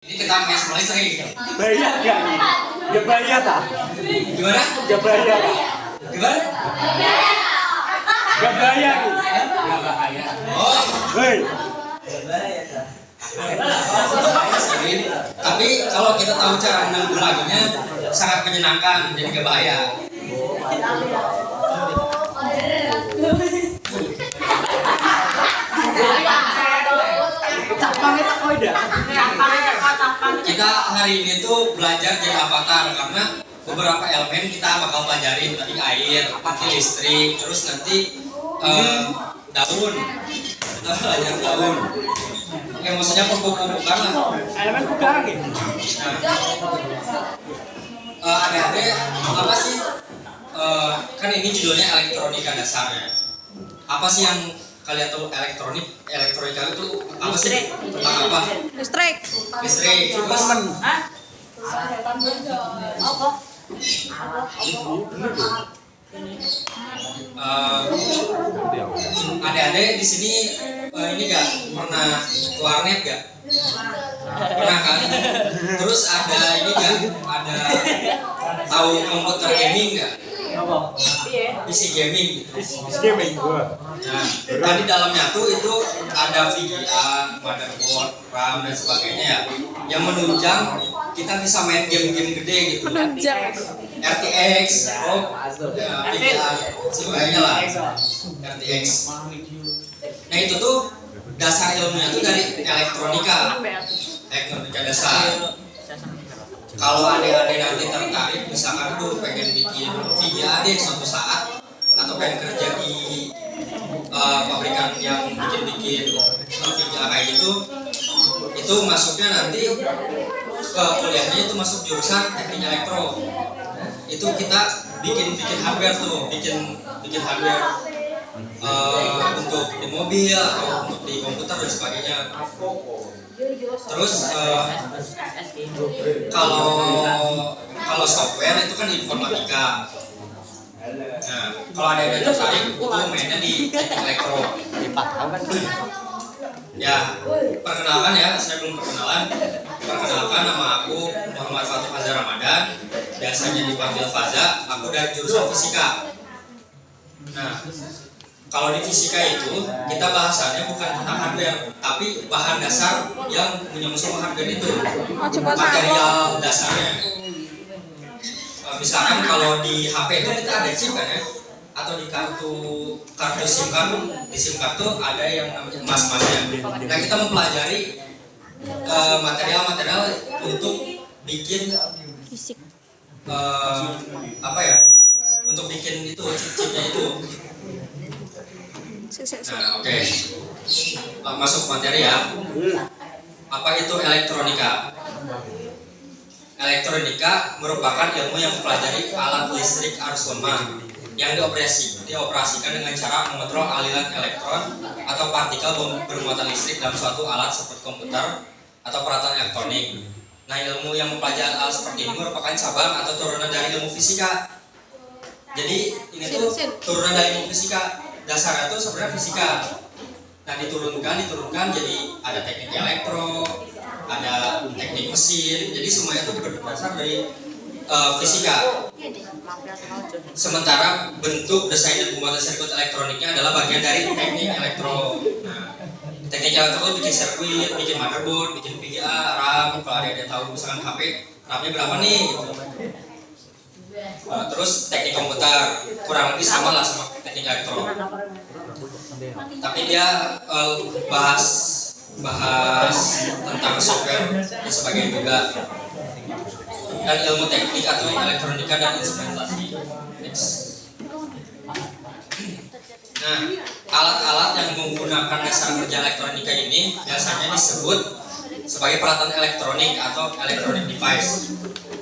Ini kita main mulai sering. Bayar gak nih? Gak bayar tak? Gimana? Gak bayar tak? Gimana? Gak bayar nih? Gak bahaya. Oh, Hei, tapi kalau kita tahu cara menanggung lagunya sangat menyenangkan, jadi gak bahaya. Kita hari ini tuh belajar jadi avatar karena beberapa elemen kita bakal pelajarin tadi air, nanti listrik, terus nanti daun. Kita belajar daun. Maksudnya pupuk-pupukan lah. elemen bukan nih. Adik-adik apa sih? Kan ini judulnya elektronika dasar ya. Apa sih yang kalian tahu elektronika itu apa sih? Tentang apa? Listrik. Listrik. Terus adik-adik di sini ini gak pernah ke warnet gak? Pernah kan? Terus ada ini gak? Ada tahu komputer gaming gak? PC gaming gitu. Gaming gua. Nah, tadi dalamnya tuh itu ada VGA, motherboard, RAM dan sebagainya ya. Yang menunjang kita bisa main game-game gede gitu. Menunjang. RTX, ya, VGA, sebagainya lah. RTX. Nah itu tuh dasar ilmunya tuh dari elektronika dasar. Kalau adik-adik nanti tertarik, misalkan tuh pengen bikin VGA deh suatu saat, atau pengen kerja di pabrikan yang bikin VGA kayak gitu, itu masuknya nanti ke kuliahnya itu masuk jurusan teknik elektro. Itu kita bikin hardware tuh, bikin hardware untuk di mobil atau untuk di komputer dan sebagainya. Terus kalau software itu kan informatika. Nah, kalau ada yang tertarik itu mainnya di teknik elektro. Ya, perkenalkan ya, saya belum perkenalan. Perkenalkan, nama aku Muhammad Fatih Faza Ramadan. Biasanya dipanggil Faza. Aku dari jurusan fisika. Nah, kalau di fisika itu kita bahasannya bukan tentang hardware, tapi bahan dasar yang menyongsong hardware itu, material dasarnya. Misalkan kalau di HP itu kita ada chip kan ya, atau di kartu SIM card, di SIM card tuh ada yang namanya emas-emasnya. Nah kita mempelajari material-material untuk bikin Fisik. apa ya? Untuk bikin itu chip-chipnya itu. Nah, oke. Masuk materi ya. Apa itu elektronika? Elektronika merupakan ilmu yang mempelajari alat listrik arus lemah yang dioperasikan dengan cara mengontrol aliran elektron atau partikel bermuatan listrik dalam suatu alat seperti komputer atau peralatan elektronik. Nah, ilmu yang mempelajari hal seperti ini merupakan cabang atau turunan dari ilmu fisika. Jadi ini tuh turunan dari ilmu fisika. Dasarnya tuh sebenarnya fisika. Nah diturunkan jadi ada teknik elektro, ada teknik mesin. Jadi semuanya tuh berdasar dari fisika. Sementara bentuk desain dan pembuatan sirkuit elektroniknya adalah bagian dari teknik elektro. Nah, teknik elektro itu bikin sirkuit, bikin motherboard, bikin VGA, RAM. Kalau ada yang tahu misalkan HP, RAM-nya berapa nih? Gitu. Terus teknik komputer kurang lebih sama lah sama teknik elektro, tapi dia bahas tentang software dan sebagainya juga, dan ilmu teknik atau elektronika dan instrumentasi. Nah, alat-alat yang menggunakan dasar kerja elektronika ini biasanya disebut sebagai peralatan elektronik atau electronic device.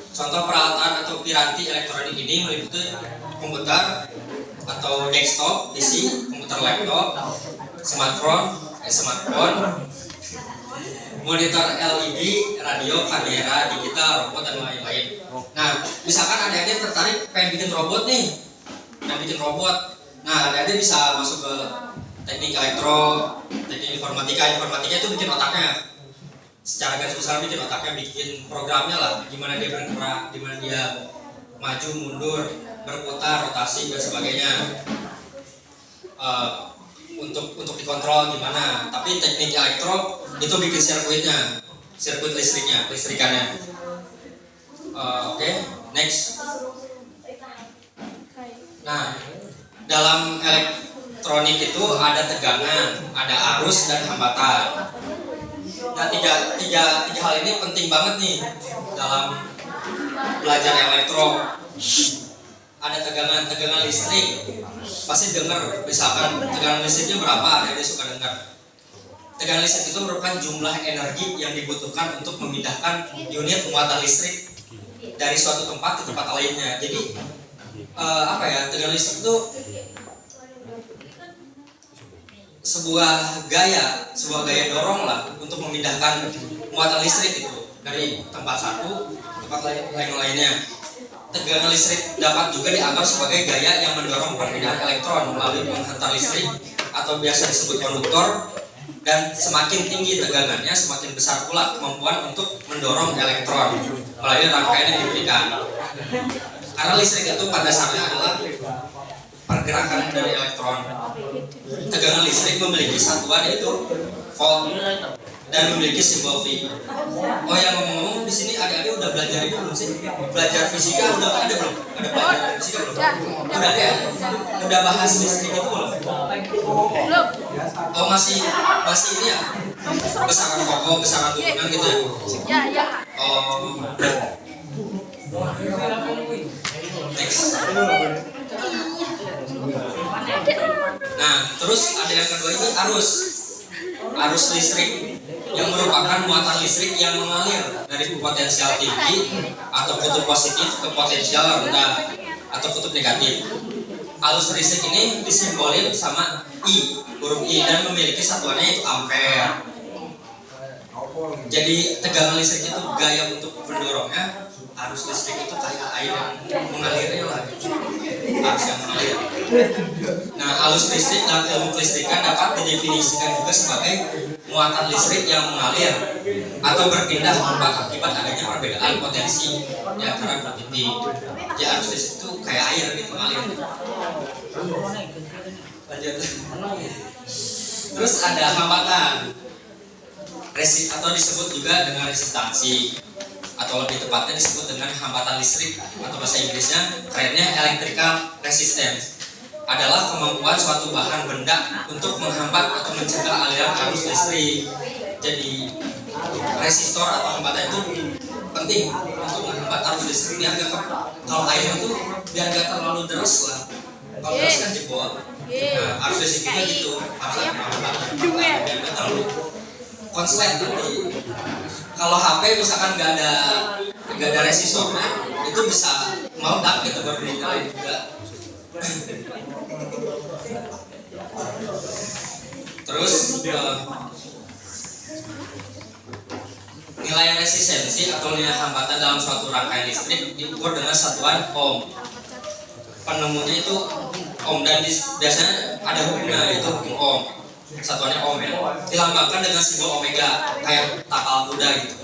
Contoh peralatan atau piranti elektronik ini meliputi komputer atau desktop, PC, komputer laptop, smartphone, monitor LED, radio, kamera, digital, robot dan lain-lain. Nah, misalkan ada tertarik pengen bikin robot nih, Nah, ada bisa masuk ke teknik elektro, teknik informatika itu bikin otaknya. secara garis besar bikin otaknya, bikin programnya lah, gimana dia bergerak, gimana dia maju mundur, berputar, rotasi dan sebagainya. Untuk dikontrol gimana. Tapi teknik elektro itu bikin sirkuitnya, sirkuit listrikannya. Oke, next. Nah, dalam elektronik itu ada tegangan, ada arus dan hambatan. Nah, tiga hal ini penting banget nih dalam belajar elektro. Ada tegangan listrik, pasti dengar, misalkan tegangan listriknya berapa, ada yang suka dengar. Tegangan listrik itu merupakan jumlah energi yang dibutuhkan untuk memindahkan unit muatan listrik dari suatu tempat ke tempat lainnya. Jadi tegangan listrik itu sebuah gaya dorong lah untuk memindahkan muatan listrik itu dari tempat satu ke tempat lainnya. Tegangan listrik dapat juga dianggap sebagai gaya yang mendorong perpindahan elektron melalui penghantar listrik atau biasa disebut konduktor, dan semakin tinggi tegangannya semakin besar pula kemampuan untuk mendorong elektron melalui rangkaian yang diberikan. Karena listrik itu pada dasarnya adalah pergerakan dari elektron. Tegangan listrik memiliki satuan yaitu volt dan memiliki simbol V. Oh, yang ngomong-ngomong di sini adik-adik udah belajar itu belum sih? Belajar fisika udah ada belum? Ada belajar fisika belum? Udah ada ya? Udah bahas listrik itu belum? Belum. Oh, masih ini ya? Besaran pokok, besaran turunan gitu ya? Ya. Oh. Next. Nah, terus ada yang kedua ini arus listrik, yang merupakan muatan listrik yang mengalir dari potensial tinggi atau kutub positif ke potensial rendah atau kutub negatif. Arus listrik ini disimbolin sama I, huruf I, dan memiliki satuannya yaitu ampere. Jadi tegangan listrik itu gaya untuk mendorongnya. Arus listrik itu kayak air yang mengalirnya lah, arus yang mengalir. Nah, arus listrik dalam ilmu kelistrikan dapat didefinisikan juga sebagai muatan listrik yang mengalir atau berpindah akibat adanya perbedaan potensi di antara dua titik. Ya, arus listrik itu kayak air gitu mengalir. Lanjut. Terus ada hambatan, atau disebut juga dengan resistansi, atau lebih tepatnya disebut dengan hambatan listrik, atau bahasa Inggrisnya kerennya electrical resistance, adalah kemampuan suatu bahan benda untuk menghambat atau mencegah aliran arus listrik. Jadi resistor atau hambatan itu penting untuk menghambat arus listrik biar kalau air itu biar gak terlalu deras lah. Kalau deras kan jebol. Nah, arus listrik juga gitu, harus ada penghambatan biar gak terlalu konslet nanti. Kalau HP misalkan nggak ada resistornya, itu bisa meledak gitu, baru dinyalain juga. Terus nilai resistensi atau nilai hambatan dalam suatu rangkaian listrik diukur dengan satuan ohm. Penemunya itu ohm, dan biasanya ada hukumnya yaitu hukum ohm. Satuannya ohm ya, dilambangkan dengan simbol omega kayak tapal kuda gitu.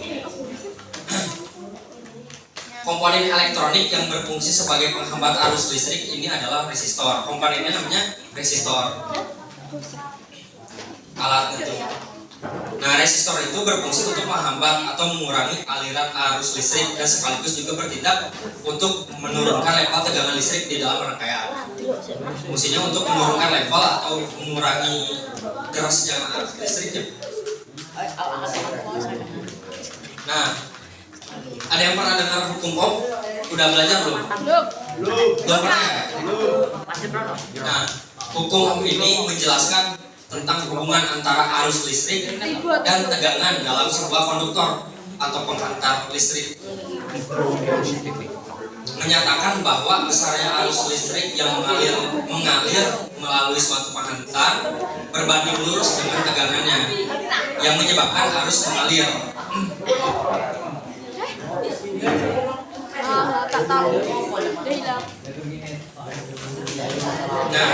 Komponen elektronik yang berfungsi sebagai penghambat arus listrik ini adalah resistor. Komponennya namanya resistor, alat itu. Nah, resistor itu berfungsi untuk menghambat atau mengurangi aliran arus listrik dan sekaligus juga bertindak untuk menurunkan level tegangan listrik di dalam rangkaian. Fungsinya untuk menurunkan level atau mengurangi derasnya arus listriknya. Nah, ada yang pernah dengar hukum ohm? Udah belajar belum? Belum pernah ya? Nah, hukum ohm ini menjelaskan tentang hubungan antara arus listrik dan tegangan dalam sebuah konduktor atau penghantar listrik. Menyatakan bahwa besarnya arus listrik yang mengalir melalui suatu penghantar berbanding lurus dengan tegangannya yang menyebabkan arus mengalir. Tak tahu. Dia hilang. Nah,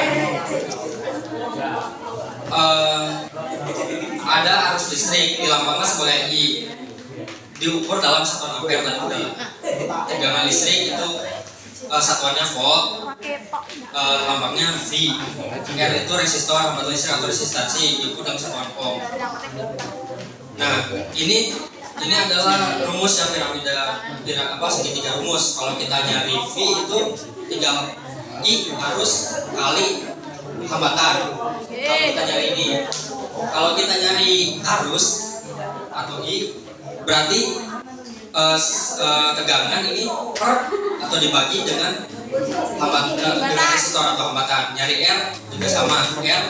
ada arus listrik dilambangkan sebagai I. diukur dalam satuan ampere tadi udah. Tegangan listrik itu satuannya volt, lambangnya V. R itu resistor, hambatan listrik atau resistansi, diukur dalam satuan ohm. Nah, ini adalah rumus yang piramida segitiga rumus. Kalau kita nyari V itu tinggal I arus kali hambatan. Kalau kita nyari ini, kalau kita nyari arus atau I, berarti tegangan ini per atau dibagi dengan dengan resistor atau hambatan. Nyari R juga sama, R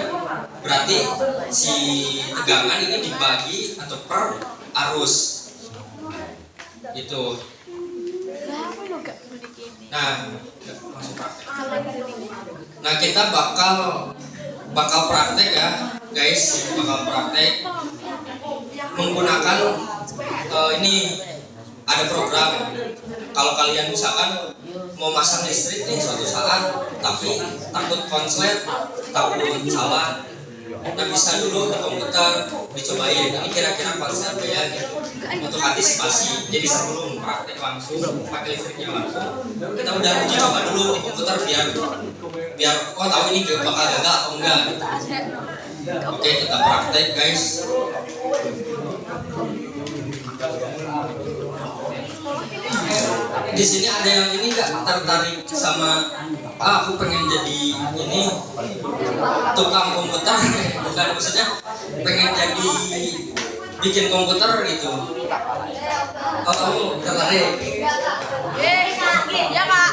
berarti si tegangan ini dibagi atau per arus itu. Nah, langsung praktek. Nah, kita bakal praktek ya, guys, bakal praktek menggunakan ini ada program. Kalau kalian misalkan mau masang listrik nih suatu saat, tapi takut konslet, takut salah, nah bisa dulu di komputer dicobain. Ini kira-kira konsep ya gitu untuk antisipasi. Jadi sebelum praktek langsung pakai listriknya langsung, kita udah uji coba dulu di komputer biar tahu ini bakal gagal atau enggak gitu. Oke, kita praktek guys. Di sini ada yang ini nggak tertarik sama aku pengen jadi ini tukang komputer, bukan maksudnya pengen jadi bikin komputer gitu. Oh, kamu tertarik? Ya kak.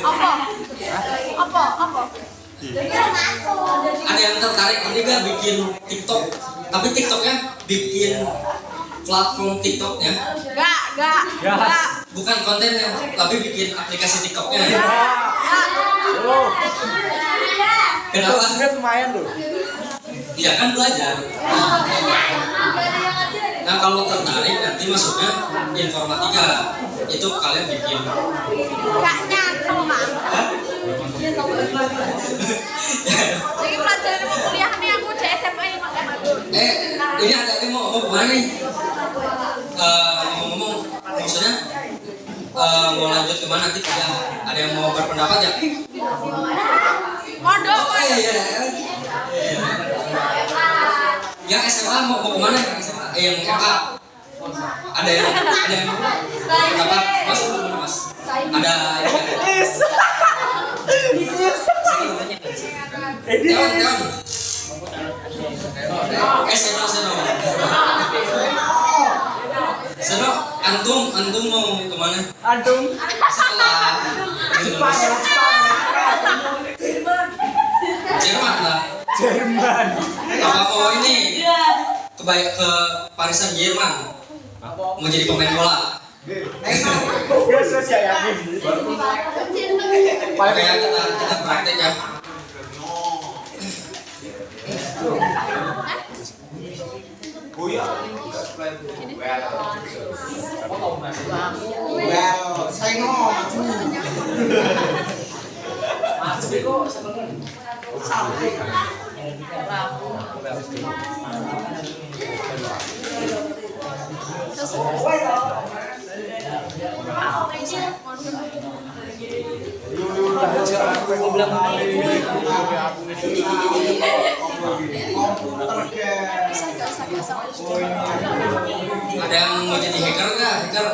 Apa? Ada yang tertarik ini nggak bikin TikTok? Tapi TikToknya bikin platform TikToknya? Enggak. Bukan kontennya, tapi bikin aplikasi TikToknya. Oh, Kenapa? kan lumayan loh. Ya kan belajar. Nah, kalau tertarik nanti masuknya informatika. Itu kalian bikin. Enggak nyantol Kak. Lagi pelajaran mau kuliah nih aku di SMA ini makanya. Ini ada yang mau kemana nih? Ngomong-ngomong, maksudnya mau lanjut kemana nanti ya? Ada yang mau berpendapat ya? Mondok. Oh iya. Yang SMA mau kemana? Yang MA? Ada yang berpendapat? Mas, Mas? Ada Teon. Seno, antum mau kemana? Antum Setelah Jerman lah. Jerman. Apa mau ini ke Parisan Jerman? Mau jadi pemain bola? Gue susah yakin. Oke, kita praktek ya. Well, saya ngomong. Ada yang mau jadi hacker nggak? Hacker?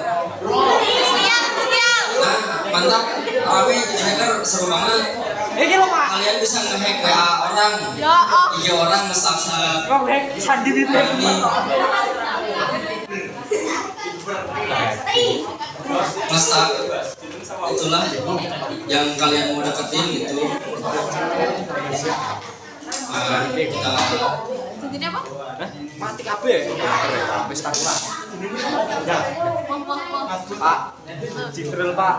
Siap. Nah, mantap. Rame jadi hacker seru banget. Ini lo Pak. Kalian bisa nge-hack WA orang, Ya IG orang, nge-sub Kau hack Sandi Bibir. ini. Nge-sub. Itulah yang kalian mau deketin gitu. Nah, kita Jadi apa? Mati kabeh. Wis tak lah. Ya. Pak. Citril Pak.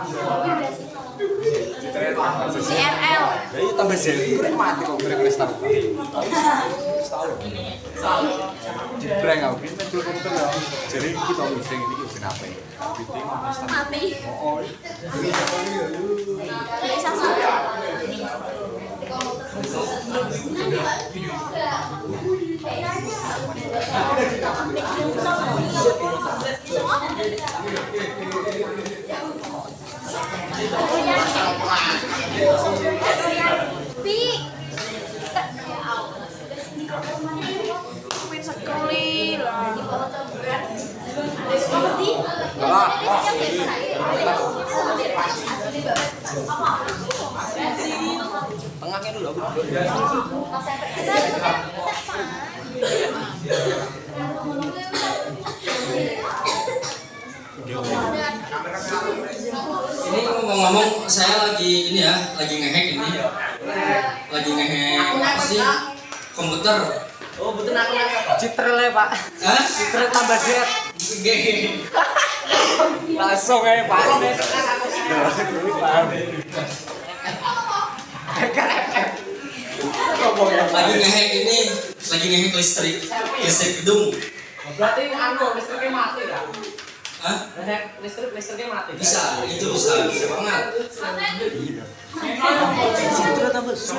Citril Pak. CRL. Ya itu tambah seri. Mati kok kira-kira Jepret aku ini main komputer ya. Jadi kita listing ini kenapa ya? Mati. Oh. Bisa saja. Sekali lah. Tengahnya dulu. Ini ngomong-ngomong, saya lagi ini ya, lagi ngehack ini, lagi ngehack apa sih komputer. Oh, betul aku. Citril ya Pak. Hah? Citril tambah Z. Gede. Langsung ya Pak. Lagi ngehack ini, lagi ngehack listrik gedung. Berarti listriknya mati kan? Hah? Listriknya mati. Bisa, itu bisa banget. Citril tambah Z.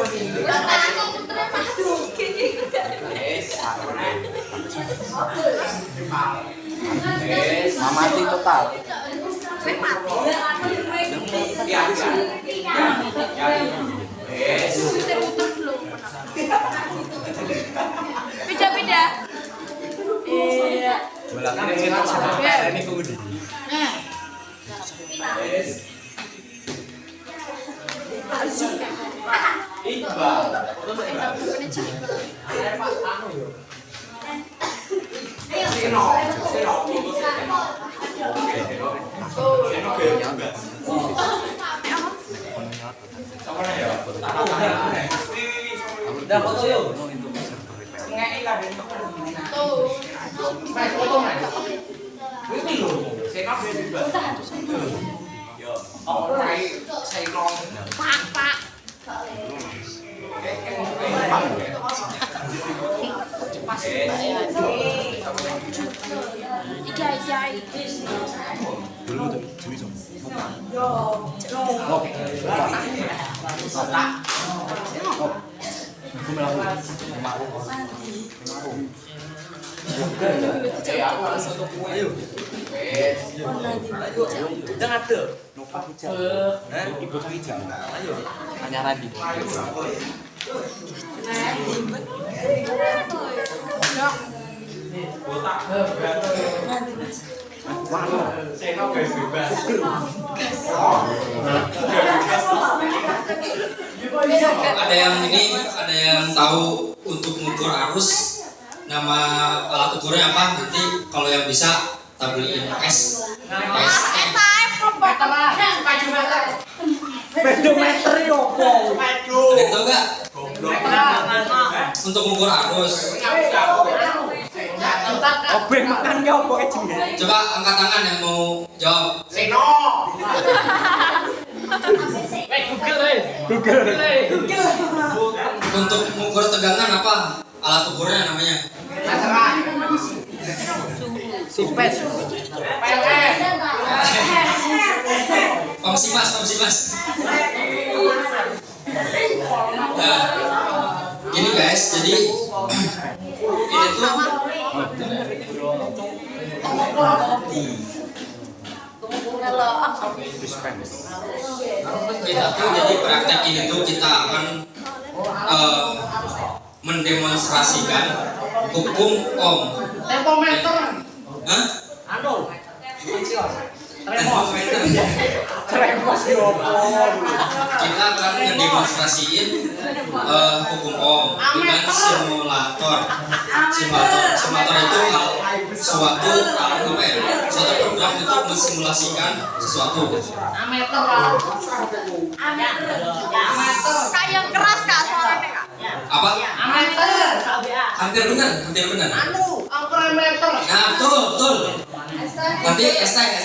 Mati total. Beda-beda. Iya. Ini kudi. Udah foto yuk. Ngei lah. Tuh. Mas foto mas. Ini lho, saya kabeh juga. Oh, saya long. Pak. Ijai. Jangan ada. Ikut hijau. Ayo. Hanya Randi. Ada yang ini, ada yang tahu untuk mengukur arus, nama alat ukurnya apa? Nanti kalau yang bisa kita beliin S. Pedometer yo opo? Ada yang tahu nggak? Untuk mengukur arus. Obeng makan yo opo jenenge? Coba angkat tangan yang mau jawab. Seno. Google. Untuk mengukur tegangan apa? Alat ukurnya namanya. Supes. Pamsi mas. Nah, gini guys, jadi ini tuh kita tuh jadi praktek ini tuh kita akan mendemonstrasikan hukum Ohm. Tempometer. Hah? Anu. Termometer. Tremos yo opo? Kita akan mendemonstrasiin hukum Ohm dengan simulator. Simulator itu suatu program untuk mensimulasikan sesuatu. Ameter. Kayak keras Kak suaranya Kak. Apa? Ameter. Hampir benar. Anu, amperemeter. Nah, betul. Nanti hashtag.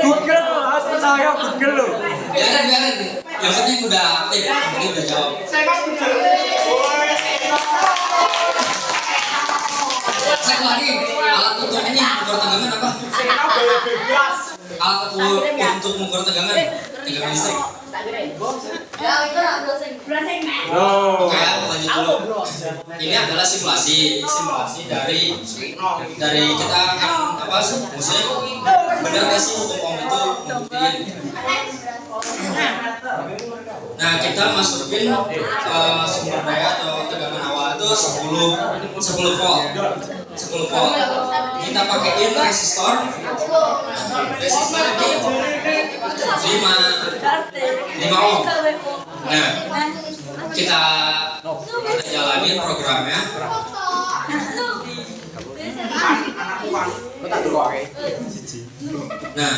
Google harus percaya Google lo. Biarin. Yang penting udah aktif, yang penting udah jawab. Saya lagi alat untuk ini mengukur tegangan apa? Alat untuk mengukur tegangan listrik. Oke, lanjut dulu. Ini adalah simulasi dari kita akan apa sih? Maksudnya benar nggak sih hukum Ohm itu membuktiin? Nah, kita masukin sumber daya atau tegangan awal itu 10 volt. Kita pakein resistor ini 5 ohm. Nah, kita jalanin programnya. Nah,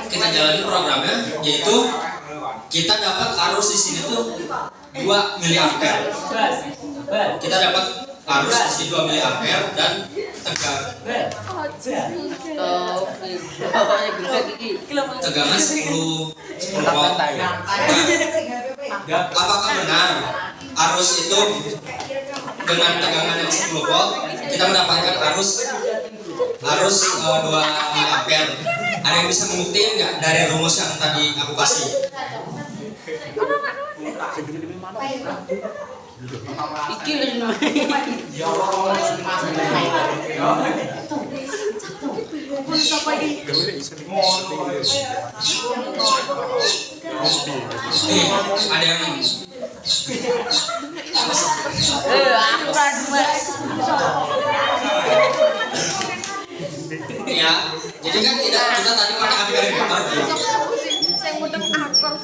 kita jalanin programnya, yaitu kita dapat arus di sini tuh 2 miliampere. Kita dapat arus di sini 2 miliampere dan tegangan 10 volt. Apakah benar arus itu dengan tegangan yang 10 volt kita mendapatkan arus 2 miliampere? Ada yang bisa membuktikan nggak dari rumus yang tadi aku kasih? Ada yang ya, jadi kan kita tadi pakai ampermeter. Saya muter akor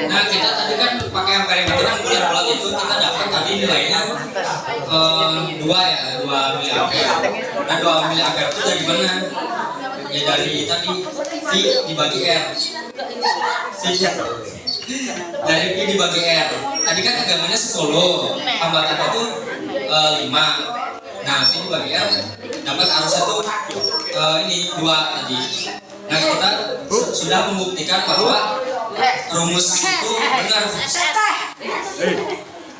Nah, kita tadi kan pakai ampermeter yang bulat-bulat itu kita dapat tadi nilainya 2 miliampere. Nah, 2 miliampere itu dari mana? Ya dari tadi V dibagi R. Dari V dibagi R. Tadi kan tegangannya 10, hambatannya itu 5. Nah, V dibagi R dapat arusnya tuh ini 2 tadi. Nah, kita sudah membuktikan bahwa rumus itu benar.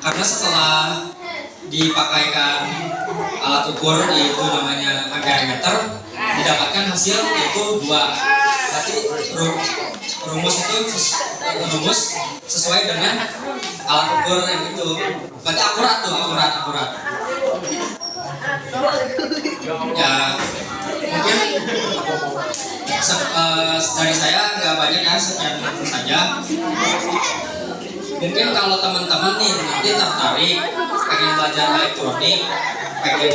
Karena setelah dipakaikan alat ukur yaitu namanya ampermeter, didapatkan hasil yaitu 2. Berarti rumus itu sesuai dengan alat ukur yang itu. Berarti akurat. Ya, mungkin dari saya nggak banyak ya, sekian saja. Mungkin kalau teman-teman nih nanti tertarik pengen belajar elektronik, pengen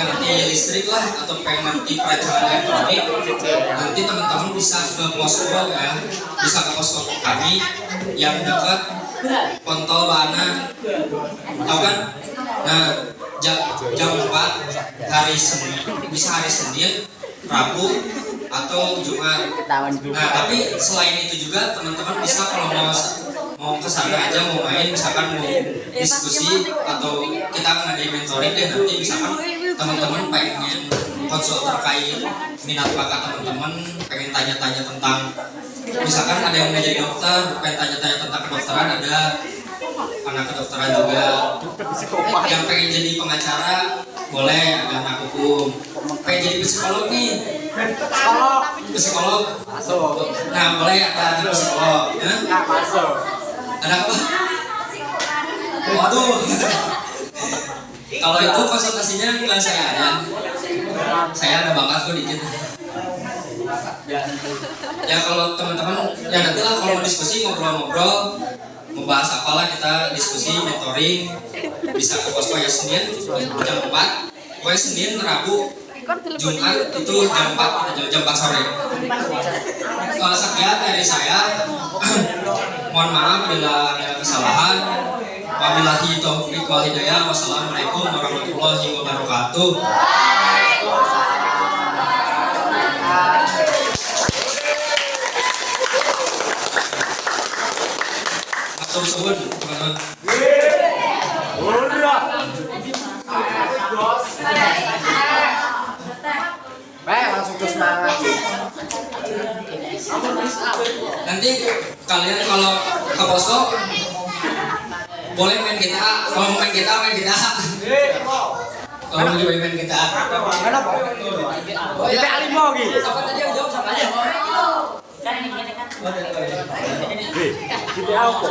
ngerti listrik lah atau pengen ngerti perancangan elektronik, nanti teman-teman bisa ke posko ya, bisa ke posko kami yang dekat Pontol Bana, tahu kan? Nah, jam 4 hari Senin, bisa hari Senin, Rabu atau Jumat. Nah, tapi selain itu juga teman-teman bisa kalau mau ke sana aja, mau main, misalkan mau diskusi atau kita ngadain mentoring deh nanti, misalkan teman-teman pengen konsul terkait minat bakat teman-teman, pengen tanya-tanya tentang misalkan ada yang mau jadi dokter, pengen tanya-tanya tentang kedokteran, ada anak kedokteran juga. Yang pengen jadi pengacara boleh, ada anak hukum. Pengen jadi psikolog nih, psikolog masuk. Nah, boleh ada anak psikolog ya? Masuk. Ada apa? Waduh. Kalau itu konsultasinya nggak saya ada. Saya ada bakat kok dikit. Ya kalau teman-teman ya nanti lah kalau mau diskusi ngobrol-ngobrol, mau bahas apalah kita diskusi mentoring. bisa ke posko ya Senin jam 4. Pokoknya Senin, Rabu, Jumat itu jam 4 sore. Sekian dari saya. Mohon maaf bila ada kesalahan. Wabillahi taufiq wal hidayah. Wassalamualaikum warahmatullahi wabarakatuh. Matur suwun, teman-teman. Langsung ke semangat. Nanti kalian kalau ke posko boleh main GTA. Kalau mau main GTA main GTA. Kalau mau main GTA. Mana Pak? Kita alimo gitu. Siapa tadi yang jawab sama aja? Kita apa?